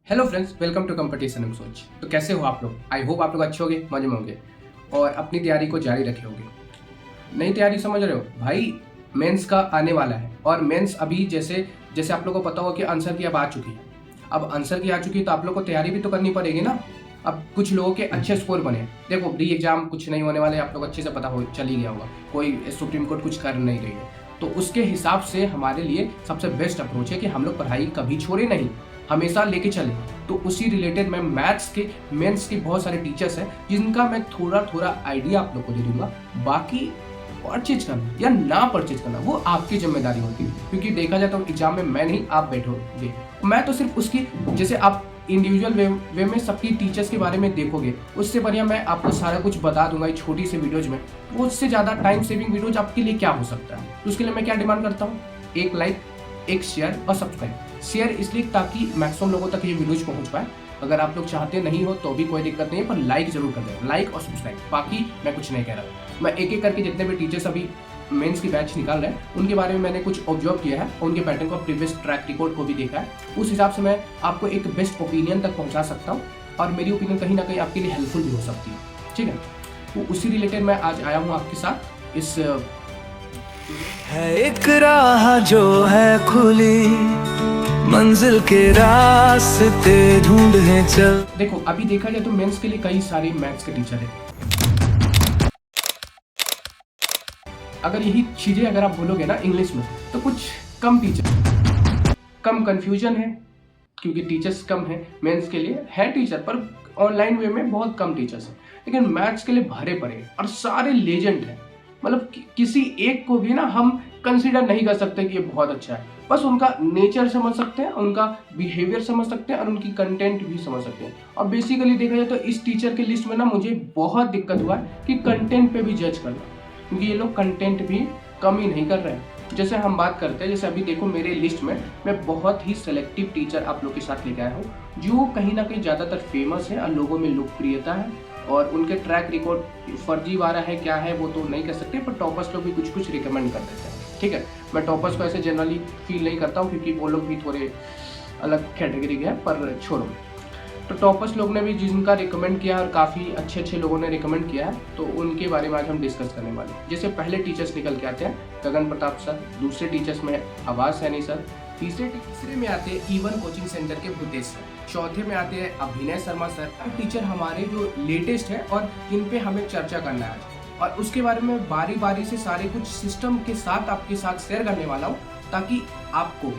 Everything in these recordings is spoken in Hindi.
Hello friends, welcome to competition and Soch. तो कैसे हो आप लोग? आई होप आप लोग अच्छे होंगे, मजे में होंगे और अपनी तैयारी को जारी रखे होंगे। नई तैयारी समझ रहे हो भाई? मेंस का आने वाला है और मेंस अभी जैसे जैसे आप लोगों को पता हो कि आंसर की अब आ चुकी है। अब आंसर की आ चुकी है तो आप लोग को तैयारी भी तो करनी पड़ेगी ना। अब कुछ लोगों के अच्छे स्कोर बने। देखो, री एग्जाम कुछ नहीं होने वाले, आप लोग अच्छे से पता हो चल ही गया होगा। कोई सुप्रीम कोर्ट कुछ कर नहीं रही है, तो उसके हिसाब से हमारे लिए सबसे बेस्ट अप्रोच है कि हम लोग पढ़ाई कभी छोड़े नहीं, हमेशा लेके चले। तो उसी रिलेटेड मैं मैथ्स के मेंस के बहुत सारे टीचर्स हैं जिनका मैं थोड़ा थोड़ा आइडिया आप लोग को दे दूंगा। बाकी परचेज करना या ना परचेज करना वो आपकी जिम्मेदारी होती है, क्योंकि देखा जाए तो एग्जाम में मैं नहीं, आप बैठोगे। मैं तो सिर्फ उसकी, जैसे आप इंडिविजुअल वे में सबकी टीचर्स के बारे में देखोगे, उससे बढ़िया मैं आपको सारा कुछ बता दूंगा एक छोटी सी वीडियोज में। वो उससे ज़्यादा टाइम सेविंग वीडियोज आपके लिए क्या हो सकता है। तो उसके लिए मैं क्या डिमांड करता हूँ? एक लाइक, एक शेयर और सब्सक्राइब। शेयर इसलिए ताकि मैक्सिमम लोगों तक ये वीडियोज पहुंच पाए। अगर आप लोग चाहते नहीं हो तो भी कोई दिक्कत नहीं है, पर लाइक जरूर कर देना, लाइक और सब्सक्राइब। बाकी मैं कुछ नहीं कह रहा। मैं एक एक करके जितने भी टीचर्स अभी मेंस की बैच निकाल रहे हैं उनके बारे में मैंने कुछ ऑब्जर्व किया है, उनके पैटर्न को, प्रीवियस ट्रैक रिकॉर्ड को भी देखा है। उस हिसाब से मैं आपको एक बेस्ट ओपिनियन तक पहुंचा सकता हूं और मेरी ओपिनियन कहीं ना कहीं आपके लिए हेल्पफुल भी हो सकती है। ठीक है, तो उसी रिलेटेड मैं आज आया हूँ आपके साथ। इस है एक राह जो है खुली, मंजिल के रास्ते ढूंढे चल। देखो, अभी देखा जाए तो मेंस के लिए कई सारे मैथ्स के टीचर हैं। अगर यही चीजें अगर आप बोलोगे ना इंग्लिश में, तो कुछ कम टीचर, कम कंफ्यूजन है, क्योंकि टीचर्स कम है। मेंस के लिए है टीचर, पर ऑनलाइन वे में बहुत कम टीचर्स हैं। लेकिन मैथ्स के लिए भरे पड़े हैं और सारे लेजेंड हैं। मतलब किसी एक को भी ना हम कंसीडर नहीं कर सकते कि ये बहुत अच्छा है। बस उनका नेचर समझ सकते हैं, उनका बिहेवियर समझ सकते हैं और उनकी कंटेंट भी समझ सकते हैं। और बेसिकली देखा जाए तो इस टीचर के लिस्ट में ना मुझे बहुत दिक्कत हुआ है कि कंटेंट पे भी जज करना, क्योंकि ये लोग कंटेंट भी कम ही नहीं कर रहे हैं। जैसे हम बात करते हैं, जैसे अभी देखो मेरे लिस्ट में मैं बहुत ही सेलेक्टिव टीचर आप लोग के साथ लेके आया हूँ, जो कहीं ना कहीं ज़्यादातर फेमस है और लोगों में लोकप्रियता है। और उनके ट्रैक रिकॉर्ड फर्जीवाड़ा है क्या है वो तो नहीं कह सकते, पर टॉपर्स लोग भी कुछ कुछ रिकमेंड कर देते हैं। ठीक है, मैं टॉपर्स को ऐसे जनरली फील नहीं करता हूँ, क्योंकि वो लोग भी थोड़े अलग कैटेगरी के हैं, पर छोड़ो। तो टॉपर्स लोग ने भी जिनका रिकमेंड किया और काफ़ी अच्छे अच्छे लोगों ने रिकमेंड किया है, तो उनके बारे में आज हम डिस्कस करने वाले हैं। जैसे पहले टीचर्स निकल के आते हैं गगन प्रताप सर, दूसरे टीचर्स में आवाज सैनी सर, तीसरे में आते हैं इवन कोचिंग सेंटर के भूतेश सर, चौथे में आते हैं अभिनय शर्मा सर। टीचर हमारे जो लेटेस्ट है और जिन पे हमें चर्चा करना है आज, और उसके बारे में बारी बारी से सारे कुछ सिस्टम के साथ आपके साथ शेयर करने वाला हूँ, ताकि आपको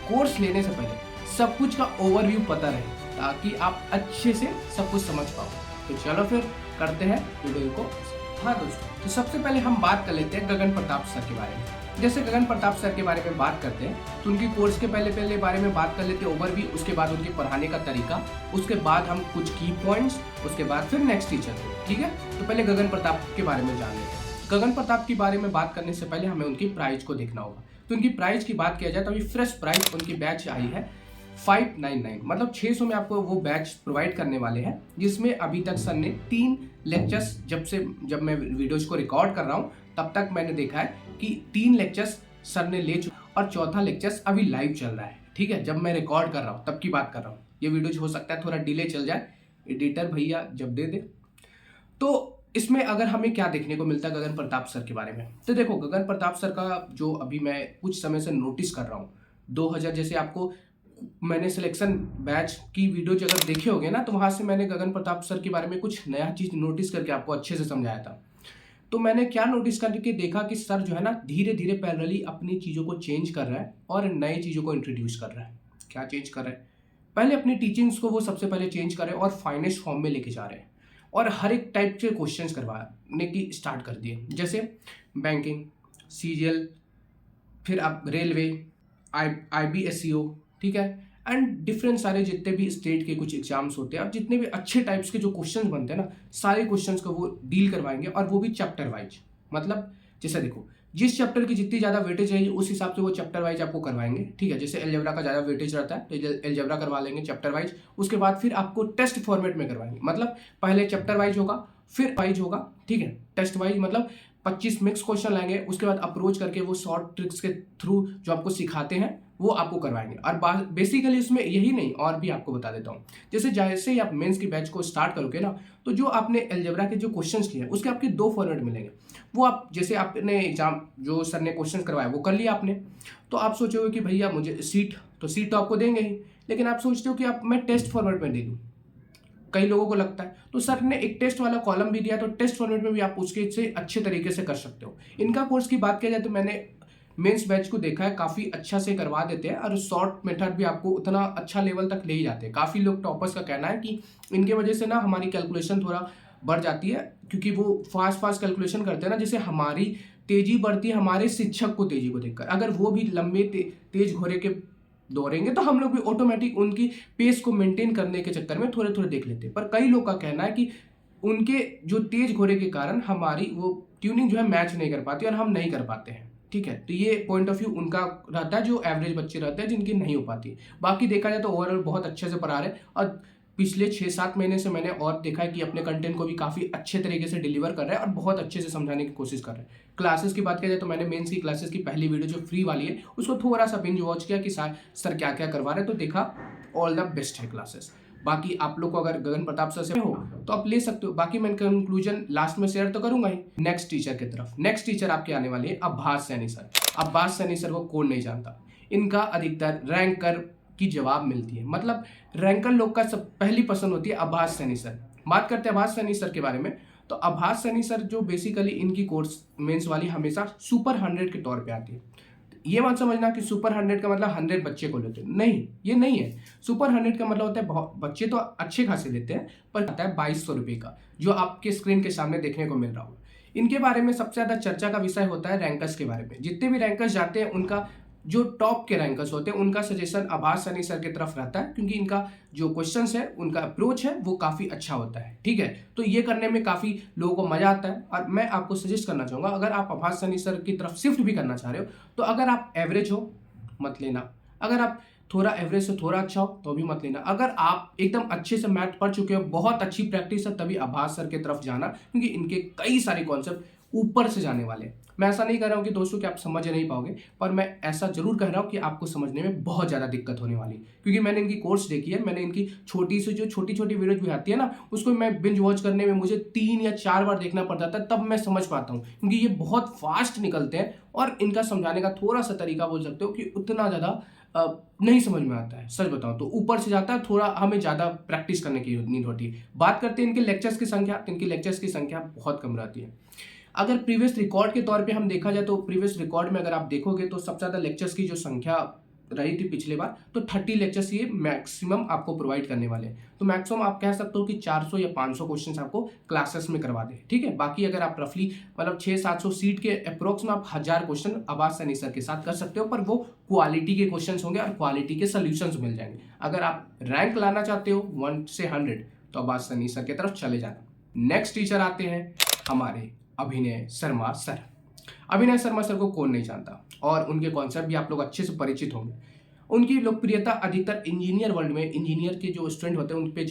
कोर्स लेने से पहले सब कुछ का ओवरव्यू पता रहे, ताकि आप अच्छे से सब कुछ समझ पाओ। तो चलो फिर करते हैं वीडियो को। हाँ दोस्तों, तो सबसे पहले हम बात कर लेते हैं गगन प्रताप सर के बारे में। जैसे गगन प्रताप सर के बारे में बात करते हैं तो उनकी कोर्स के पहले बारे में बात कर लेते हैं, ओवरव्यू, उसके बाद उनके पढ़ाने का तरीका, उसके बाद हम कुछ की पॉइंट्स, उसके बाद फिर नेक्स्ट टीचर को। ठीक है, तो पहले गगन प्रताप के बारे में जान लेते हैं। गगन प्रताप के बारे में बात करने से पहले हमें उनकी प्राइस को देखना होगा। तो उनकी प्राइस की बात किया जाए तो अभी फ्रेश प्राइस उनकी बैच आई है 599, मतलब 600 में आपको वो बैच प्रोवाइड करने वाले हैं, जिसमें अभी तक सर ने 3 लेक्चर्स, जब मैं वीडियोज को रिकॉर्ड कर रहा हूँ तब तक मैंने देखा है कि 3 लेक्चर्स सर ने ले चुके और चौथा लेक्चर्स अभी लाइव चल रहा है। ठीक है, जब मैं रिकॉर्ड कर रहा हूँ तब की बात कर रहा हूँ। ये वीडियोज हो सकता है थोड़ा डिले चल जाए, एडिटर भैया जब दे दे। तो इसमें अगर हमें क्या देखने को मिलता है गगन प्रताप सर के बारे में, तो देखो गगन प्रताप सर का जो अभी मैं कुछ समय से नोटिस कर रहा हूँ, 2000 जैसे आपको मैंने सिलेक्शन बैच की वीडियो अगर देखे होंगे ना, तो वहाँ से मैंने गगन प्रताप सर के बारे में कुछ नया चीज़ नोटिस करके आपको अच्छे से समझाया था। तो मैंने क्या नोटिस करके देखा कि सर जो है ना धीरे धीरे पैरेलली अपनी चीज़ों को चेंज कर रहा है और नई चीज़ों को इंट्रोड्यूस कर रहा है। क्या चेंज कर रहा है? पहले अपनी टीचिंग्स को वो सबसे पहले चेंज कर रहे हैं और फाइनेस्ट फॉर्म में लेके जा रहे हैं, और हर एक टाइप के क्वेश्चंस करवाने की स्टार्ट कर दिए, जैसे बैंकिंग, सीजीएल, फिर अब रेलवे, IBSEO, ठीक है, एंड डिफरेंट सारे जितने भी स्टेट के कुछ एग्जाम्स होते हैं और जितने भी अच्छे टाइप्स के जो क्वेश्चंस बनते हैं ना, सारे क्वेश्चंस को वो डील करवाएंगे, और वो भी चैप्टर वाइज। मतलब जैसे देखो, जिस चैप्टर की जितनी ज़्यादा वेटेज रहेगी उस हिसाब से वो चैप्टर वाइज आपको करवाएंगे। ठीक है, जैसे एलजेब्रा का ज़्यादा वेटेज रहता है तो एलजेब्रा करवा लेंगे चैप्टर वाइज, उसके बाद फिर आपको टेस्ट फॉर्मेट में करवाएंगे। मतलब पहले चैप्टर वाइज होगा, फिर वाइज होगा, ठीक है, टेस्ट वाइज, मतलब 25 मिक्स क्वेश्चन लाएंगे, उसके बाद अप्रोच करके वो शॉर्ट ट्रिक्स के थ्रू जो आपको सिखाते हैं वो आपको करवाएंगे। और बेसिकली इसमें यही नहीं, और भी आपको बता देता हूँ। जैसे ही आप मेंस की बैच को स्टार्ट करोगे ना, तो जो आपने अलजेब्रा के जो क्वेश्चंस लिए उसके आपके 2 फॉर्मेट मिलेंगे। वो आप जैसे आपने एग्जाम जो सर ने क्वेश्चन करवाया वो कर लिया आपने, तो आप सोचोगे कि भैया मुझे सीट तो आपको देंगे ही, लेकिन आप सोचते हो कि आप मैं टेस्ट फॉर्मेट में दे दूँ, कई लोगों को लगता है। तो सर ने एक टेस्ट वाला कॉलम भी दिया, तो टेस्ट फॉर्मेट में भी आप उसके से अच्छे तरीके से कर सकते हो। इनका कोर्स की बात किया जाए तो मैंने मेंस बैच को देखा है, काफ़ी अच्छा से करवा देते हैं, और शॉर्ट मेथड भी आपको उतना अच्छा लेवल तक ले ही जाते हैं। काफ़ी लोग टॉपर्स का कहना है कि इनके वजह से ना हमारी कैलकुलेशन थोड़ा बढ़ जाती है, क्योंकि वो फास्ट कैलकुलेशन करते हैं ना, जिससे हमारी तेज़ी बढ़ती है हमारे शिक्षक को तेज़ी को देखकर। अगर वो भी लंबे तेज घोड़े के दौड़ेंगे तो हम लोग भी ऑटोमेटिक उनकी पेस को मेंटेन करने के चक्कर में थोड़े थोड़े देख लेते हैं। पर कई लोग का कहना है कि उनके जो तेज घोड़े के कारण हमारी वो ट्यूनिंग जो है मैच नहीं कर पाती और हम नहीं कर पाते हैं। ठीक है, तो ये पॉइंट ऑफ व्यू उनका रहता है, जो एवरेज बच्चे रहते हैं जिनकी नहीं हो पाती। बाकी देखा जाए तो ओवरऑल बहुत अच्छे से पढ़ा रहे हैं, और पिछले 6-7 महीने से मैंने और देखा है कि अपने कंटेंट को भी काफ़ी अच्छे तरीके से डिलीवर कर रहे हैं और बहुत अच्छे से समझाने की कोशिश कर रहे हैं। क्लासेस की बात किया जाए तो मैंने मेंस की क्लासेस की पहली वीडियो जो फ्री वाली है उसको थोड़ा सा बिंज वॉच किया कि सर क्या क्या करवा रहे हैं, तो देखा ऑल द बेस्ट है क्लासेस। बाकी आप लोग को अगर गगन प्रताप सर से हो तो आप ले सकते हो। बाकी मैं कंक्लूजन लास्ट में शेयर तो करूंगा ही। नेक्स्ट टीचर की तरफ, नेक्स्ट टीचर आपके आने वाली है अब्बास सैनी सर। अब्बास सैनी सर को कौन नहीं जानता, इनका अधिकतर रैंकर की जवाब मिलती है, मतलब रैंकर लोग का सब पहली पसंद होती है अब्बास सैनी सर। बात करते हैं अब्बास सैनी सर के बारे में, तो अब्बास सैनी सर जो बेसिकली इनकी कोर्स मेंस वाली हमेशा सुपर 100 के तौर पे आती है। ये मत समझना कि सुपर 100 का मतलब 100 बच्चे को लेते हैं, नहीं, ये नहीं है। सुपर 100 का मतलब होता है बहुत बच्चे तो अच्छे खासे लेते हैं, पर आता है 2200 रुपये का, जो आपके स्क्रीन के सामने देखने को मिल रहा होगा। इनके बारे में सबसे ज़्यादा चर्चा का विषय होता है रैंकर्स के बारे में। जितने भी रैंकर्स जाते हैं उनका जो टॉप के रैंकर्स होते हैं उनका सजेशन अब्बास सैनी सर की तरफ रहता है, क्योंकि इनका जो क्वेश्चंस है उनका अप्रोच है वो काफ़ी अच्छा होता है। ठीक है, तो ये करने में काफ़ी लोगों को मज़ा आता है, और मैं आपको सजेस्ट करना चाहूँगा अगर आप अब्बास सैनी सर की तरफ शिफ्ट भी करना चाह रहे हो तो अगर आप एवरेज हो मत लेना, अगर आप थोड़ा एवरेज से थोड़ा अच्छा हो तो भी मत लेना, अगर आप एकदम अच्छे से मैथ पढ़ चुके हो, बहुत अच्छी प्रैक्टिस है, तभी अब्बास सर की तरफ जाना, क्योंकि इनके कई सारे कॉन्सेप्ट ऊपर से जाने वाले हैं। मैं ऐसा नहीं कह रहा हूँ कि दोस्तों कि आप समझ नहीं पाओगे, पर मैं ऐसा जरूर कह रहा हूँ कि आपको समझने में बहुत ज़्यादा दिक्कत होने वाली है, क्योंकि मैंने इनकी कोर्स देखी है, मैंने इनकी छोटी छोटी वीडियोज भी आती है ना, उसको मैं बिंज वॉच करने में मुझे 3 या 4 बार देखना पड़ता था, तब मैं समझ पाता हूँ, क्योंकि ये बहुत फास्ट निकलते हैं और इनका समझाने का थोड़ा सा तरीका बोल सकते हो कि उतना ज़्यादा नहीं समझ में आता है। सच बताऊं तो ऊपर से जाता है, थोड़ा हमें ज़्यादा प्रैक्टिस करने की नीड होती है। बात करते हैं इनके लेक्चर्स की संख्या, तो इनकी लेक्चर्स की संख्या बहुत कम रहती है। अगर प्रीवियस रिकॉर्ड के तौर पे हम देखा जाए तो प्रीवियस रिकॉर्ड में अगर आप देखोगे तो सबसे ज़्यादा लेक्चर्स की जो संख्या रही थी पिछले बार, तो 30 लेक्चर्स ये मैक्सिमम आपको प्रोवाइड करने वाले हैं। तो मैक्सिमम आप कह सकते हो कि 400 या 500 क्वेश्चन आपको क्लासेस में करवा दें। ठीक है, बाकी अगर आप रफली मतलब 600-700 सीट के अप्रोक्स में आप 1000 क्वेश्चन अब्बास सैनी सर के साथ कर सकते हो, पर वो क्वालिटी के क्वेश्चन होंगे और क्वालिटी के सोल्यूशंस मिल जाएंगे। अगर आप रैंक लाना चाहते हो 1 से 100 तो अब्बास सैनी सर की तरफ चले जाना। नेक्स्ट टीचर आते हैं हमारे अभिनय शर्मा सर। अभिनय शर्मा सर को कौन नहीं जानता, और उनके कॉन्सेप्ट भी आप लोग अच्छे से परिचित होंगे। उनकी लोकप्रियता अधिकतर इंजीनियर वर्ल्ड में, इंजीनियर के जो स्टूडेंट होते हैं उन पर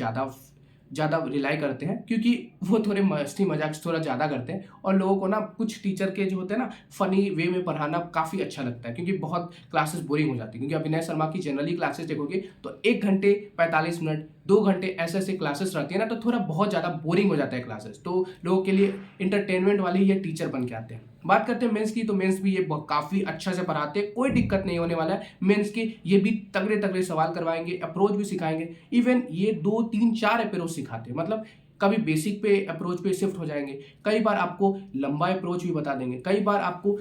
ज़्यादा रिलाई करते हैं, क्योंकि वो थोड़े मस्ती मजाक थोड़ा ज़्यादा करते हैं, और लोगों को ना कुछ टीचर के जो होते हैं ना फनी वे में पढ़ाना काफ़ी अच्छा लगता है, क्योंकि बहुत क्लासेस बोरिंग हो जाती है। क्योंकि अभिनय शर्मा की जनरली क्लासेस देखोगे तो 1 घंटे 45 मिनट 2 घंटे ऐसे क्लासेस रहती है ना, तो थोड़ा बहुत ज़्यादा बोरिंग हो जाता है क्लासेस, तो लोगों के लिए इंटरटेनमेंट वाले ये टीचर बन के आते हैं। बात करते हैं मेंस की, तो मेंस भी ये काफ़ी अच्छा से पढ़ाते हैं, कोई दिक्कत नहीं होने वाला है मेंस के। ये भी तगड़े सवाल करवाएंगे, अप्रोच भी सिखाएंगे, इवन ये 2, 3, 4 अप्रोच सिखाते हैं, मतलब कभी बेसिक पे अप्रोच पे शिफ्ट हो जाएंगे, कई बार आपको लंबा अप्रोच भी बता देंगे, कई बार आपको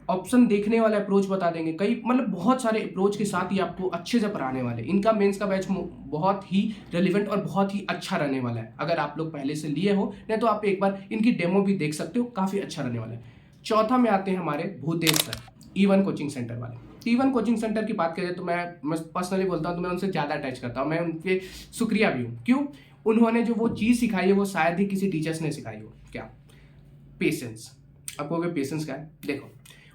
ऑप्शन देखने वाला अप्रोच बता देंगे, कई मतलब बहुत सारे अप्रोच के साथ ही आपको अच्छे से पढ़ाने वाले। इनका मेंस का बैच बहुत ही रेलिवेंट और बहुत ही अच्छा रहने वाला है। अगर आप लोग पहले से लिए हो नहीं तो आप एक बार इनकी डेमो भी देख सकते हो, काफ़ी अच्छा रहने वाला है। चौथा में आते हैं हमारे Bhutesh sir, E1 coaching centre वाले। E1 कोचिंग सेंटर की बात करें तो मैं पर्सनली बोलता हूँ तो मैं उनसे ज़्यादा अटैच करता हूँ, मैं उनके शुक्रिया भी हूँ। क्यों? उन्होंने जो वो चीज़ सिखाई है वो शायद ही किसी टीचर्स ने सिखाई हो। क्या? पेशेंस। आप कहोगे पेशेंस क्या है? देखो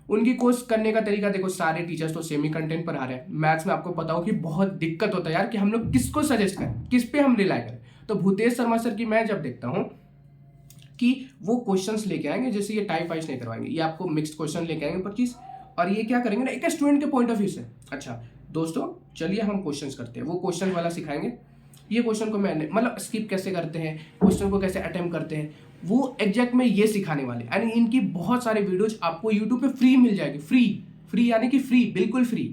उनकी कोर्स करने का तरीका देखो, सारे टीचर्स तो सेमी कंटेंट पर आ रहे हैं। मैथ्स में आपको पता हो कि बहुत दिक्कत होता है यार कि हम लोग किसको सजेस्ट करें, किस पे हम रिलाई करें। तो भूतेश शर्मा सर की मैं जब देखता हूँ कि वो क्वेश्चंस लेके आएंगे, जैसे ये टाइप वाइज नहीं करवाएंगे, ये आपको मिक्स्ड क्वेश्चन लेके आएंगे 25, और ये क्या करेंगे ना एक स्टूडेंट के पॉइंट ऑफ व्यू से। अच्छा दोस्तों चलिए हम क्वेश्चंस करते हैं, वो क्वेश्चन वाला सिखाएंगे, ये क्वेश्चन को मैंने मतलब स्किप कैसे करते हैं, क्वेश्चन को कैसे अटेम्प्ट करते हैं, वो एग्जैक्ट में ये सिखाने वाले। यानी इनकी बहुत सारे वीडियोज आपको यूट्यूब पे फ्री मिल जाएगी, फ्री यानी कि फ्री, बिल्कुल फ्री,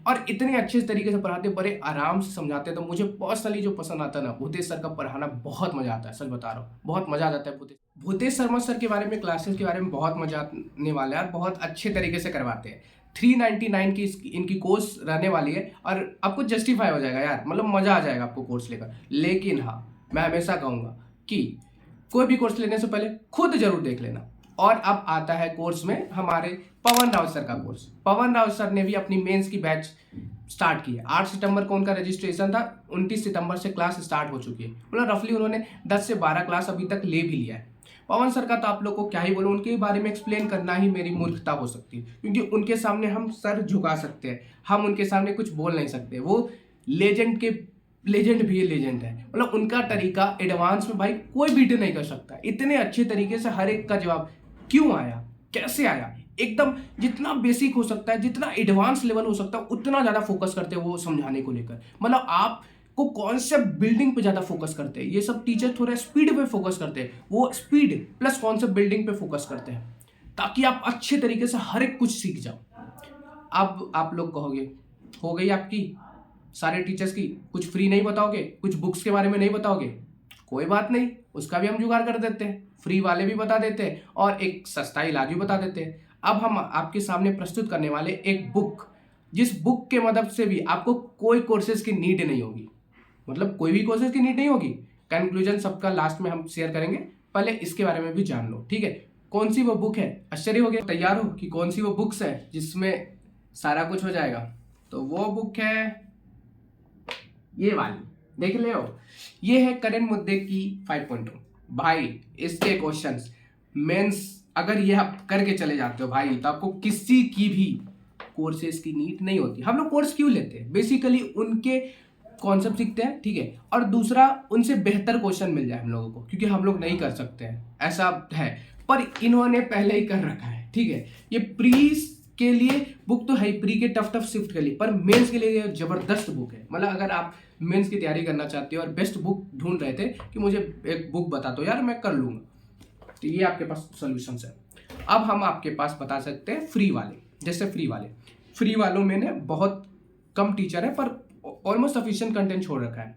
और इतने अच्छे तरीके से पढ़ाते, बड़े आराम से समझाते हैं। तो मुझे पर्सनली जो पसंद आता है ना, भूतेश सर का पढ़ाना बहुत मजा आता है, सच बता रहा हूँ, बहुत मजा आ जाता है। भूतेश शर्मा सर के बारे में, क्लासेस के बारे में बहुत मजा आने वाला है, और बहुत अच्छे तरीके से करवाते हैं। 399 की इनकी कोर्स रहने वाली है, और आपको जस्टिफाई हो जाएगा यार, मतलब मजा आ जाएगा आपको कोर्स लेकर। लेकिन हाँ, मैं हमेशा कहूँगा कि कोई भी कोर्स लेने से पहले खुद जरूर देख लेना। और अब आता है कोर्स में हमारे पवन राउत सर का कोर्स। पवन राउत सर ने भी अपनी मेंस की बैच स्टार्ट की है। 8 सितंबर को उनका रजिस्ट्रेशन था, 29 सितंबर से क्लास स्टार्ट हो चुकी है। मतलब रफली उन्होंने 10 से 12 क्लास अभी तक ले भी लिया है। पवन सर का तो आप लोग को क्या ही बोलूं, उनके बारे में एक्सप्लेन करना ही मेरी मूर्खता हो सकती है, क्योंकि उनके सामने हम सर झुका सकते हैं, हम उनके सामने कुछ बोल नहीं सकते। वो लेजेंड भी लेजेंड है, मतलब उनका तरीका एडवांस में भाई कोई बीट नहीं कर सकता। इतने अच्छे तरीके से हर एक का जवाब क्यों आया, कैसे आया, एकदम जितना बेसिक हो सकता है, जितना एडवांस लेवल हो सकता है, उतना ज़्यादा फोकस करते हैं वो समझाने को लेकर। मतलब आप को कॉन्सेप्ट बिल्डिंग पे ज़्यादा फोकस करते हैं। ये सब टीचर थोड़ा स्पीड पे फोकस करते हैं, वो स्पीड प्लस कॉन्सेप्ट बिल्डिंग पे फोकस करते हैं, ताकि आप अच्छे तरीके से हर एक कुछ सीख जाओ। अब आप लोग कहोगे हो गई आपकी सारे टीचर्स की, कुछ फ्री नहीं बताओगे, कुछ बुक्स के बारे में नहीं बताओगे, कोई बात नहीं, उसका भी हम जुगाड़ कर देते हैं, फ्री वाले भी बता देते हैं और एक सस्ता इलाज भी बता देते हैं। अब हम आपके सामने प्रस्तुत करने वाले एक बुक, जिस बुक के मदद से भी आपको कोई कोर्सेज की नीड नहीं होगी, मतलब कोई भी कोर्सेज की नीड नहीं होगी। कंक्लूजन सबका लास्ट में हम शेयर करेंगे, पहले इसके बारे में भी जान लो, ठीक है। कौन सी वो बुक है, आश्चर्य हो गया, तैयार हो कि कौन सी वो बुक्स है जिसमें सारा कुछ हो जाएगा। तो वो बुक है ये वाली, देख ले हो, ये है करेंट मुद्दे की 5.2। भाई इसके क्वेश्चंस मेंस अगर ये आप करके चले जाते हो भाई, तो आपको किसी की भी कोर्सेज की नीड नहीं होती। हम लोग कोर्स क्यों लेते हैं, बेसिकली उनके कॉन्सेप्ट सीखते हैं, ठीक है, और दूसरा उनसे बेहतर क्वेश्चन मिल जाए हम लोगों को, क्योंकि हम लोग नहीं कर सकते हैं, ऐसा है। पर इन्होंने पहले ही कर रखा है, ठीक है। ये प्री के लिए बुक तो है, प्री के टफ शिफ्ट के लिए, पर मेंस के लिए जबरदस्त बुक है। मतलब अगर आप मेंस की तैयारी करना चाहते हो और बेस्ट बुक ढूंढ रहे थे कि मुझे एक बुक बता दो यार मैं कर लूँगा, तो ये आपके पास सॉल्यूशंस है। अब हम आपके पास बता सकते हैं फ्री वाले, जैसे फ्री वालों में ने बहुत कम टीचर है, पर ऑलमोस्ट सफिशिएंट कंटेंट छोड़ रखा है।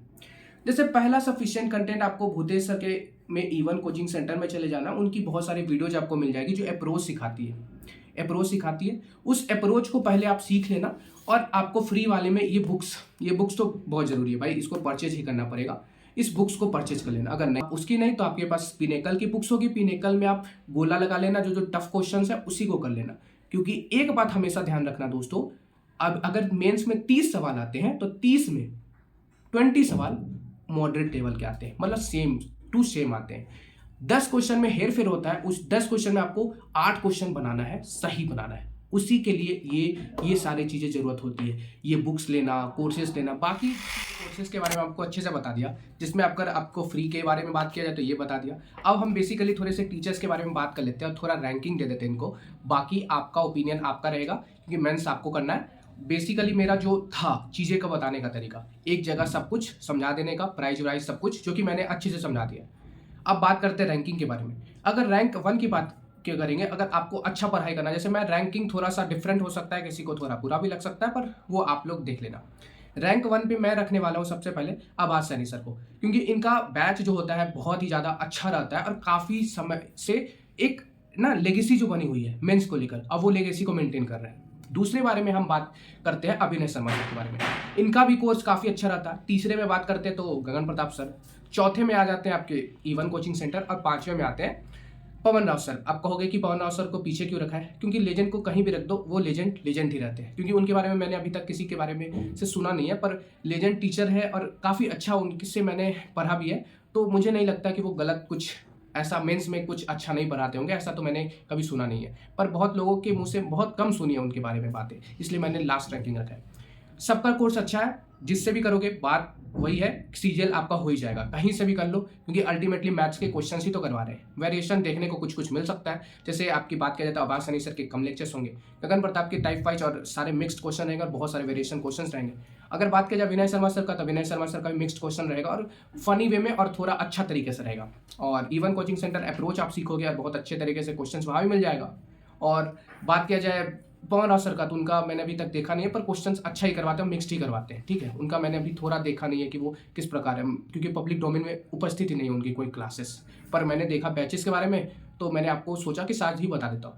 जैसे पहला सफिशिएंट कंटेंट आपको भूतेश सर के में इवन कोचिंग सेंटर में चले जाना, उनकी बहुत सारी वीडियोज आपको मिल जाएगी जो अप्रोच सिखाती है। उस अप्रोच को पहले आप सीख लेना, और आपको फ्री वाले में ये बुक्स तो बहुत ज़रूरी है भाई, इसको परचेज ही करना पड़ेगा। इस बुक्स को परचेज कर लेना, अगर नहीं उसकी नहीं तो आपके पास पिनेकल की बुक्स होगी, पिनेकल में आप गोला लगा लेना, जो टफ क्वेश्चन है उसी को कर लेना। क्योंकि एक बात हमेशा ध्यान रखना दोस्तों, अब अगर मेंस में 30 सवाल आते हैं तो 30 में 20 सवाल मॉडरेट लेवल के आते हैं, मतलब सेम आते हैं। 10 क्वेश्चन में हेर फेर होता है, उस 10 क्वेश्चन में आपको 8 क्वेश्चन बनाना है, सही बनाना है। उसी के लिए ये सारी चीज़ें ज़रूरत होती है, ये बुक्स लेना, कोर्सेज लेना। बाकी कोर्सेज के बारे में आपको अच्छे से बता दिया, जिसमें आपको फ्री के बारे में बात किया जाए तो ये बता दिया। अब हम बेसिकली थोड़े से टीचर्स के बारे में बात कर लेते हैं और थोड़ा रैंकिंग दे देते हैं इनको। बाकी आपका ओपिनियन आपका रहेगा, क्योंकि मेंस आपको करना है। बेसिकली मेरा जो था चीज़ें का बताने का तरीका, एक जगह सब कुछ समझा देने का, प्राइज वाइज सब कुछ, जो कि मैंने अच्छे से समझा दिया। अब बात करते हैं रैंकिंग के बारे में। अगर रैंक 1 की बात क्या करेंगे, अगर आपको अच्छा पढ़ाई करना, जैसे मैं रैंकिंग थोड़ा सा डिफरेंट हो सकता है, किसी को थोड़ा बुरा भी लग सकता है, पर वो आप लोग देख लेना। रैंक 1 पे मैं रखने वाला हूँ सबसे पहले आभास सैनी सर को, क्योंकि इनका बैच जो होता है बहुत ही ज़्यादा अच्छा रहता है, और काफ़ी समय से एक ना लेगेसी जो बनी हुई है मेंस को लेकर, अब वो लेगेसी को मेंटेन कर रहे हैं। दूसरे बारे में हम बात करते हैं अभिनय शर्मा के बारे में, इनका भी कोर्स काफ़ी अच्छा रहता है। तीसरे में बात करते हैं तो गगन प्रताप सर, चौथे में आ जाते हैं आपके इवन कोचिंग सेंटर, और 5वें में आते हैं पवन राव सर। आप कहोगे कि पवन राव सर को पीछे क्यों रखा है, क्योंकि लेजेंड को कहीं भी रख दो वो लेजेंड ही रहते हैं, क्योंकि उनके बारे में मैंने अभी तक किसी के बारे में से सुना नहीं है, पर लेजेंड टीचर है और काफ़ी अच्छा उनसे मैंने पढ़ा भी है, तो मुझे नहीं लगता कि वो गलत कुछ ऐसा मेंस में कुछ अच्छा नहीं पढ़ाते होंगे, ऐसा तो मैंने कभी सुना नहीं है। पर बहुत लोगों के मुंह से बहुत कम सुनी है उनके बारे में बातें, इसलिए मैंने लास्ट रैंकिंग रखा है। सबका कोर्स अच्छा है, जिससे भी करोगे बात वही है, सीजीएल आपका हो ही जाएगा, कहीं से भी कर लो, क्योंकि अल्टीमेटली मैथ्स के क्वेश्चंस ही तो करवा रहे हैं। वेरिएशन देखने को कुछ कुछ मिल सकता है, जैसे आपकी बात किया जाता है आभास सनी सर के कम लेक्चर्स होंगे, गगन प्रताप के टाइप वाइज और सारे मिक्स्ड क्वेश्चन रहेंगे और बहुत सारे वेरिएशन क्वेश्चन रहेंगे। अगर बात किया जाए विनय शर्मा सर का, तो विनय शर्मा सर का भी मिक्स्ड क्वेश्चन रहेगा और फनी वे में और थोड़ा अच्छा तरीके से रहेगा। और इवन कोचिंग सेंटर अप्रोच आप सीखोगे और बहुत अच्छे तरीके से क्वेश्चन वहाँ भी मिल जाएगा। और बात किया जाए पवन राव सर का, तो उनका मैंने अभी तक देखा नहीं है, पर क्वेश्चंस अच्छा ही करवाते हैं, मिक्स्ड ही करवाते हैं, ठीक है। उनका मैंने अभी थोड़ा देखा नहीं है कि वो किस प्रकार है, क्योंकि पब्लिक डोमेन में उपस्थित ही नहीं है उनकी कोई क्लासेस, पर मैंने देखा बैचेस के बारे में, तो मैंने आपको सोचा कि साथ ही बता देता हूँ।